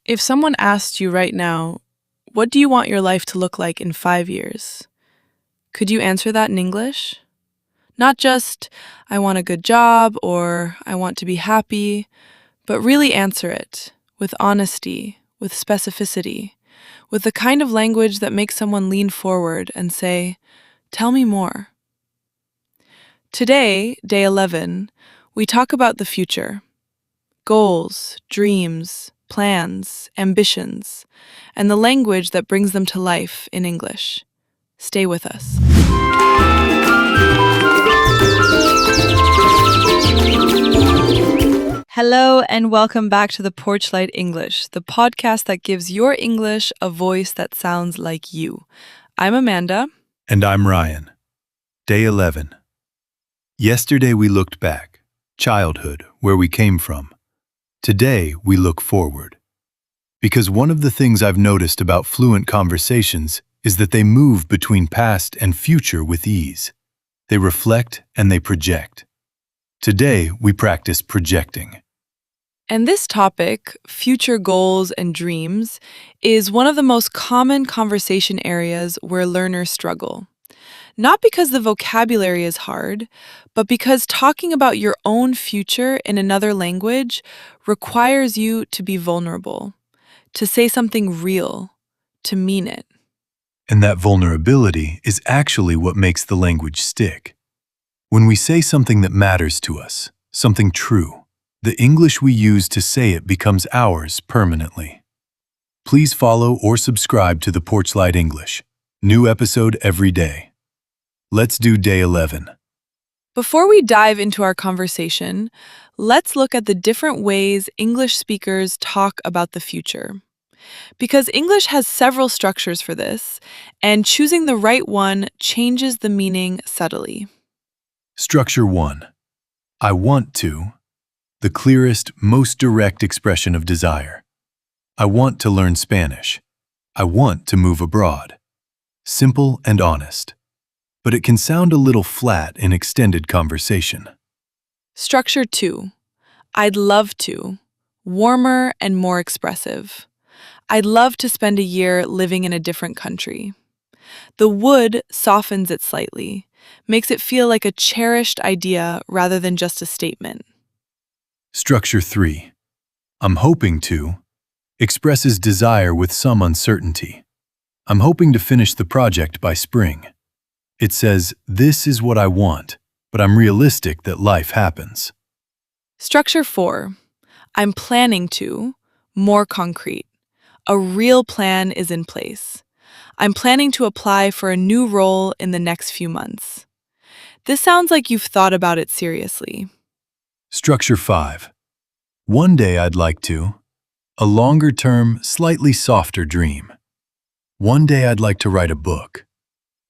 If someone asked you right now, what do you want your life to look like in 5 years? Could you answer that in English? Not just, I want a good job or I want to be happy, but really answer it with honesty, with specificity, with the kind of language that makes someone lean forward and say, tell me more. Today, day 11, we talk about the future. Goals, dreams, plans, ambitions, and the language that brings them to life in English. Stay with us. Hello and welcome back to the Porchlight English, the podcast that gives your English a voice that sounds like you. I'm Amanda. And I'm Ryan. Day 11. Yesterday we looked back, childhood, where we came from. Today we look forward. Because one of the things I've noticed about fluent conversations is that they move between past and future with ease. They reflect and they project. Today we practice projecting. And this topic, future goals and dreams, is one of the most common conversation areas where learners struggle. Not because the vocabulary is hard, but because talking about your own future in another language requires you to be vulnerable, to say something real, to mean it. And that vulnerability is actually what makes the language stick. When we say something that matters to us, something true, the English we use to say it becomes ours permanently. Please follow or subscribe to the Porchlight English. New episode every day. Let's do day 11. Before we dive into our conversation, let's look at the different ways English speakers talk about the future. Because English has several structures for this, and choosing the right one changes the meaning subtly. Structure 1. I want to. The clearest, most direct expression of desire. I want to learn Spanish. I want to move abroad. Simple and honest. But it can sound a little flat in extended conversation. Structure 2. I'd love to. Warmer and more expressive. I'd love to spend a year living in a different country. The would softens it slightly, makes it feel like a cherished idea rather than just a statement. Structure 3. I'm hoping to expresses desire with some uncertainty. I'm hoping to finish the project by spring. It says, this is what I want, but I'm realistic that life happens. Structure 4. I'm planning to, more concrete. A real plan is in place. I'm planning to apply for a new role in the next few months. This sounds like you've thought about it seriously. Structure 5. One day I'd like to. A longer-term, slightly softer dream. One day I'd like to write a book.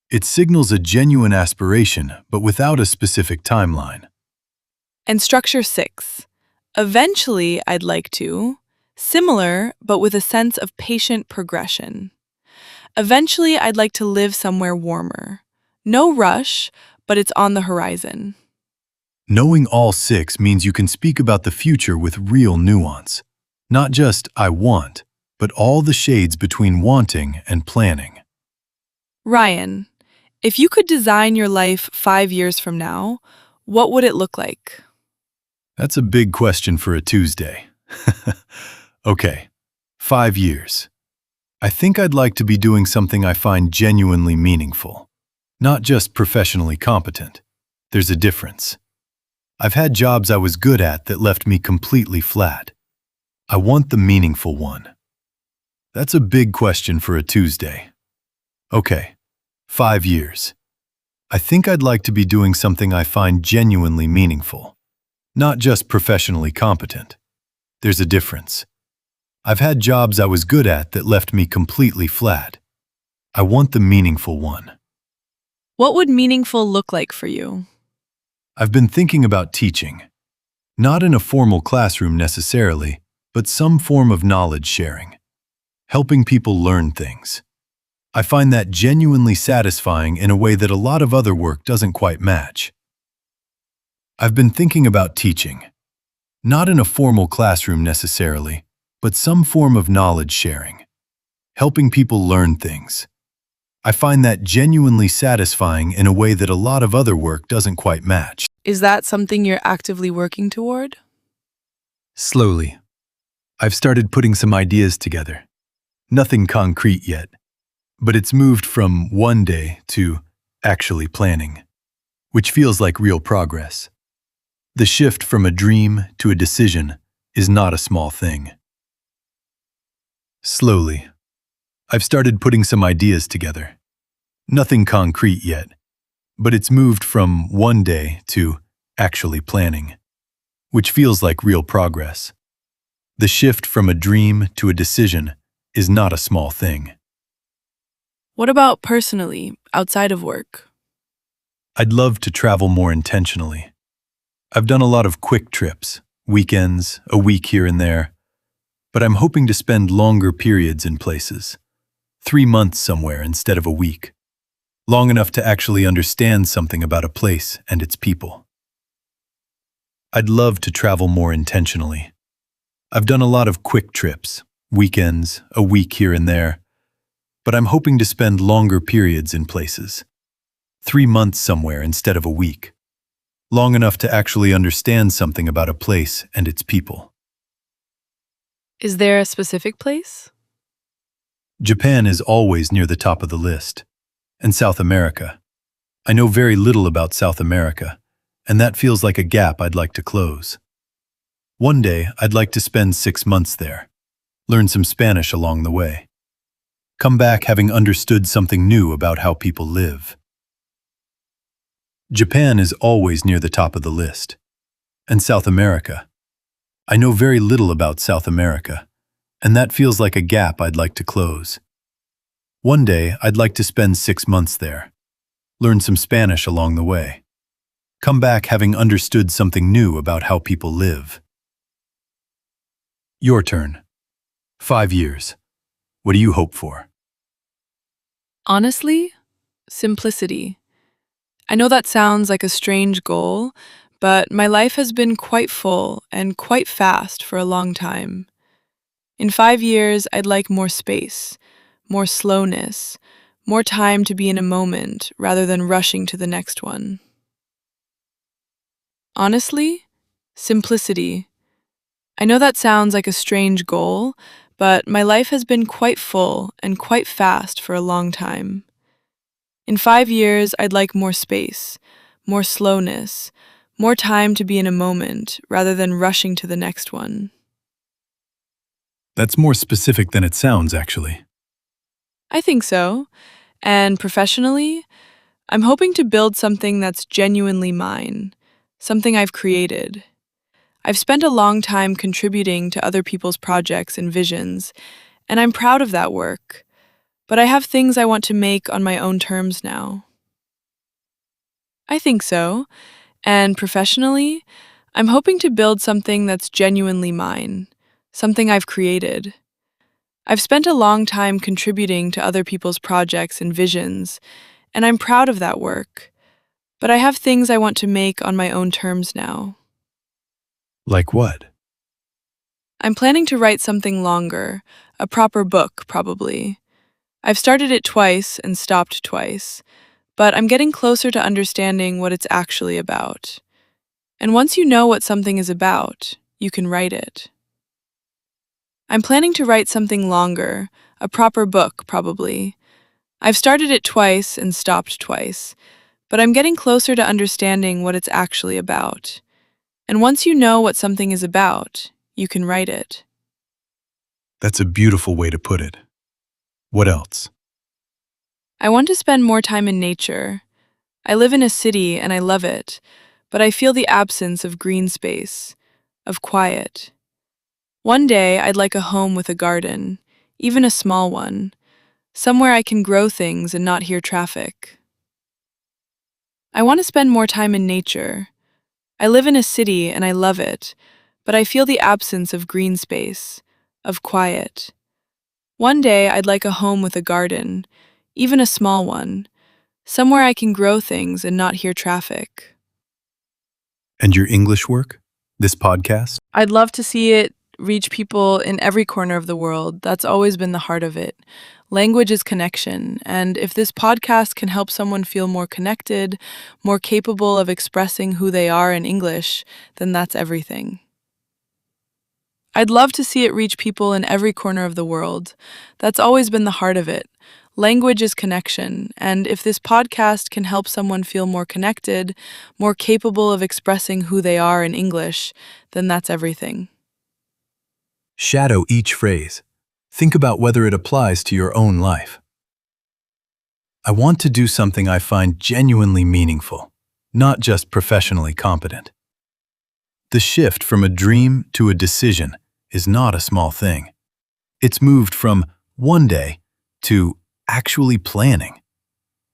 It signals a genuine aspiration, but without a specific timeline. And structure 6. Eventually I'd like to. Similar, but with a sense of patient progression. Eventually I'd like to live somewhere warmer. No rush, but it's on the horizon. Knowing all 6 means you can speak about the future with real nuance. Not just, I want, but all the shades between wanting and planning. Ryan, if you could design your life 5 years from now, what would it look like? That's a big question for a Tuesday. Okay, 5 years. I think I'd like to be doing something I find genuinely meaningful. Not just professionally competent. There's a difference. I've had jobs I was good at that left me completely flat. I want the meaningful one. That's a big question for a Tuesday. Okay, 5 years. I think I'd like to be doing something I find genuinely meaningful. Not just professionally competent. There's a difference. I've had jobs I was good at that left me completely flat. I want the meaningful one. What would meaningful look like for you? I've been thinking about teaching. Not in a formal classroom necessarily, but some form of knowledge sharing. Helping people learn things. I find that genuinely satisfying in a way that a lot of other work doesn't quite match. I've been thinking about teaching. Not in a formal classroom necessarily, but some form of knowledge sharing, helping people learn things. I find that genuinely satisfying in a way that a lot of other work doesn't quite match. Is that something you're actively working toward? Slowly, I've started putting some ideas together. Nothing concrete yet, but it's moved from one day to actually planning, which feels like real progress. The shift from a dream to a decision is not a small thing. Slowly, I've started putting some ideas together. Nothing concrete yet, but it's moved from one day to actually planning, which feels like real progress. The shift from a dream to a decision is not a small thing. What about personally, outside of work? I'd love to travel more intentionally. I've done a lot of quick trips, weekends, a week here and there, but I'm hoping to spend longer periods in places. 3 months somewhere instead of a week. Long enough to actually understand something about a place and its people. I'd love to travel more intentionally. I've done a lot of quick trips, weekends, a week here and there, but I'm hoping to spend longer periods in places. 3 months somewhere instead of a week. Long enough to actually understand something about a place and its people. Is there a specific place? Japan is always near the top of the list. And South America. I know very little about South America, and that feels like a gap I'd like to close. One day, I'd like to spend 6 months there, learn some Spanish along the way. Come back having understood something new about how people live. Japan is always near the top of the list. And South America. I know very little about South America, and that feels like a gap I'd like to close. One day, I'd like to spend 6 months there, learn some Spanish along the way. Come back having understood something new about how people live. Your turn. 5 years. What do you hope for? Honestly, simplicity. I know that sounds like a strange goal, but my life has been quite full and quite fast for a long time. In 5 years, I'd like more space, more slowness, more time to be in a moment rather than rushing to the next one. Honestly, simplicity. I know that sounds like a strange goal, but my life has been quite full and quite fast for a long time. In 5 years, I'd like more space, more slowness, more time to be in a moment rather than rushing to the next one. That's more specific than it sounds, actually. I think so. And professionally, I'm hoping to build something that's genuinely mine, something I've created. I've spent a long time contributing to other people's projects and visions, and I'm proud of that work. But I have things I want to make on my own terms now. I think so. And professionally, I'm hoping to build something that's genuinely mine, something I've created. I've spent a long time contributing to other people's projects and visions, and I'm proud of that work. But I have things I want to make on my own terms now. Like what? I'm planning to write something longer, a proper book, probably. I've started it twice and stopped twice, but I'm getting closer to understanding what it's actually about. And once you know what something is about, you can write it. I'm planning to write something longer, a proper book, probably. I've started it twice and stopped twice, but I'm getting closer to understanding what it's actually about. And once you know what something is about, you can write it. That's a beautiful way to put it. What else? I want to spend more time in nature. I live in a city and I love it, but I feel the absence of green space, of quiet. One day, I'd like a home with a garden, even a small one, somewhere I can grow things and not hear traffic. I want to spend more time in nature. I live in a city and I love it, but I feel the absence of green space, of quiet. One day, I'd like a home with a garden, even a small one, somewhere I can grow things and not hear traffic. And your English work? This podcast? I'd love to see it reach people in every corner of the world. That's always been the heart of it. Language is connection, and if this podcast can help someone feel more connected, more capable of expressing who they are in English, then that's everything. I'd love to see it reach people in every corner of the world. That's always been the heart of it. Language is connection, and if this podcast can help someone feel more connected, more capable of expressing who they are in English, then that's everything. Shadow each phrase. Think about whether it applies to your own life. I want to do something I find genuinely meaningful, not just professionally competent. The shift from a dream to a decision is not a small thing. It's moved from one day to actually planning.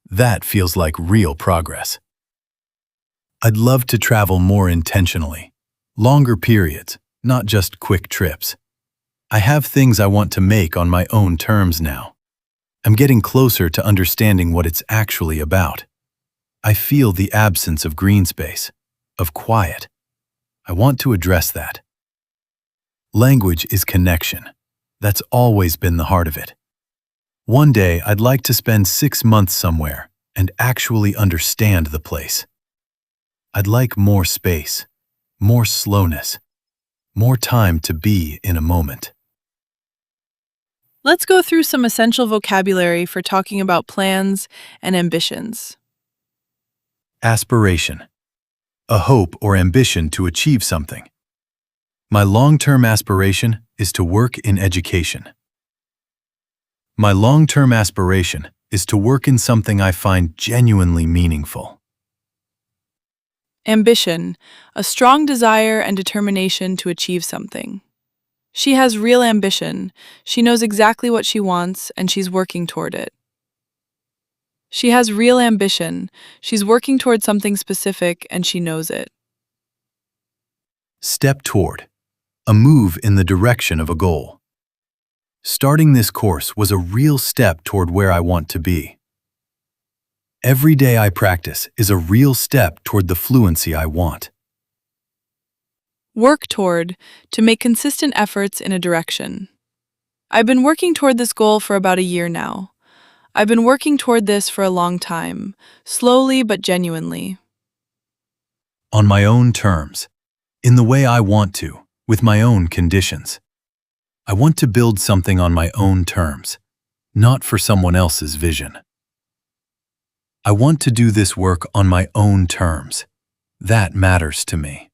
That feels like real progress. I'd love to travel more intentionally, longer periods, not just quick trips. I have things I want to make on my own terms now. I'm getting closer to understanding what it's actually about. I feel the absence of green space, of quiet. I want to address that. Language is connection. That's always been the heart of it. One day, I'd like to spend 6 months somewhere and actually understand the place. I'd like more space, more slowness, more time to be in a moment. Let's go through some essential vocabulary for talking about plans and ambitions. Aspiration. A hope or ambition to achieve something. My long-term aspiration is to work in education. My long-term aspiration is to work in something I find genuinely meaningful. Ambition, a strong desire and determination to achieve something. She has real ambition. She knows exactly what she wants, and she's working toward it. She has real ambition. She's working toward something specific, and she knows it. Step toward. A move in the direction of a goal. Starting this course was a real step toward where I want to be. Every day I practice is a real step toward the fluency I want. Work toward, to make consistent efforts in a direction. I've been working toward this goal for about a year now. I've been working toward this for a long time, slowly but genuinely. On my own terms, in the way I want to, with my own conditions. I want to build something on my own terms, not for someone else's vision. I want to do this work on my own terms. That matters to me.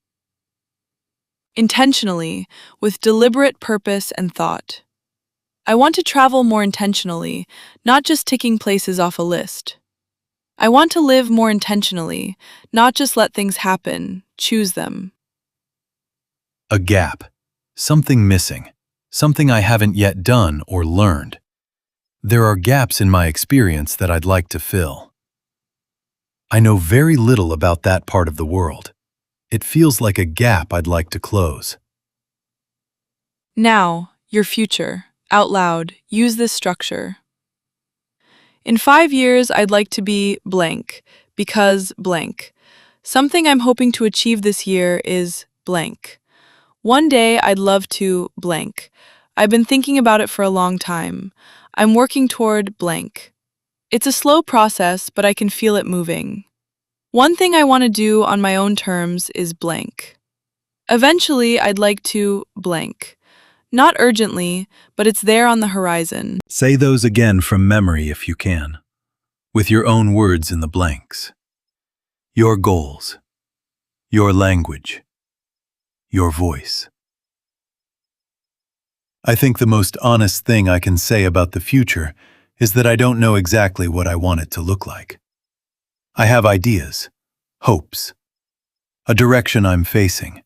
Intentionally, with deliberate purpose and thought. I want to travel more intentionally, not just ticking places off a list. I want to live more intentionally, not just let things happen, choose them. A gap, something missing, something I haven't yet done or learned. There are gaps in my experience that I'd like to fill. I know very little about that part of the world. It feels like a gap I'd like to close. Now, your future. Out loud, use this structure. In 5 years, I'd like to be blank, because blank. Something I'm hoping to achieve this year is blank. One day, I'd love to blank. I've been thinking about it for a long time. I'm working toward blank. It's a slow process, but I can feel it moving. One thing I want to do on my own terms is blank. Eventually, I'd like to blank. Not urgently, but it's there on the horizon. Say those again from memory if you can, with your own words in the blanks. Your goals, your language, your voice. I think the most honest thing I can say about the future is that I don't know exactly what I want it to look like. I have ideas, hopes, a direction I'm facing,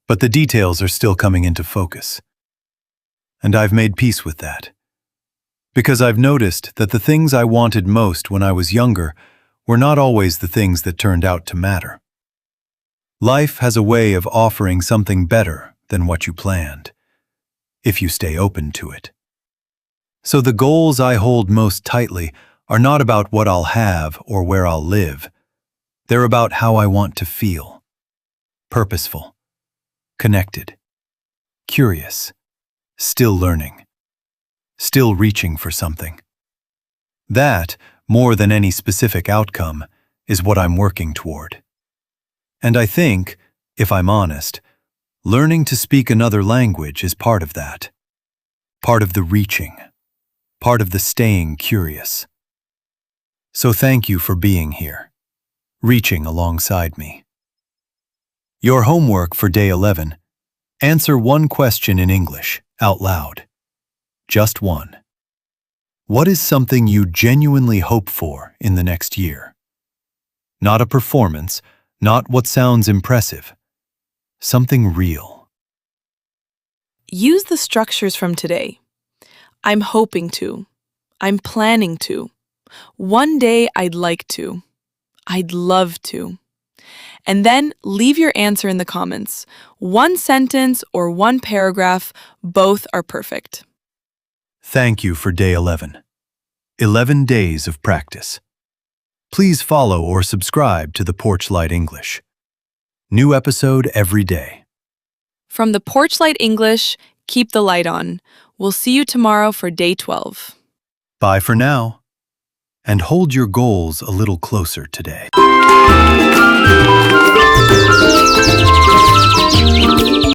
but the details are still coming into focus. And I've made peace with that. Because I've noticed that the things I wanted most when I was younger were not always the things that turned out to matter. Life has a way of offering something better than what you planned, if you stay open to it. So the goals I hold most tightly are not about what I'll have or where I'll live. They're about how I want to feel. Purposeful. Connected. curious, still learning, still reaching for something. That, more than any specific outcome, is what I'm working toward. And I think, if I'm honest, learning to speak another language is part of that. Part of the reaching. Part of the staying curious. So thank you for being here, reaching alongside me. Your homework for day 11. Answer one question in English, out loud. Just one. What is something you genuinely hope for in the next year? Not a performance, not what sounds impressive. Something real. Use the structures from today. I'm hoping to. I'm planning to. One day I'd like to. I'd love to. And then leave your answer in the comments. One sentence or one paragraph, both are perfect. Thank you for day 11. 11 days of practice. Please follow or subscribe to the Porchlight English. New episode every day. From the Porchlight English, keep the light on. We'll see you tomorrow for day 12. Bye for now. And hold your goals a little closer today.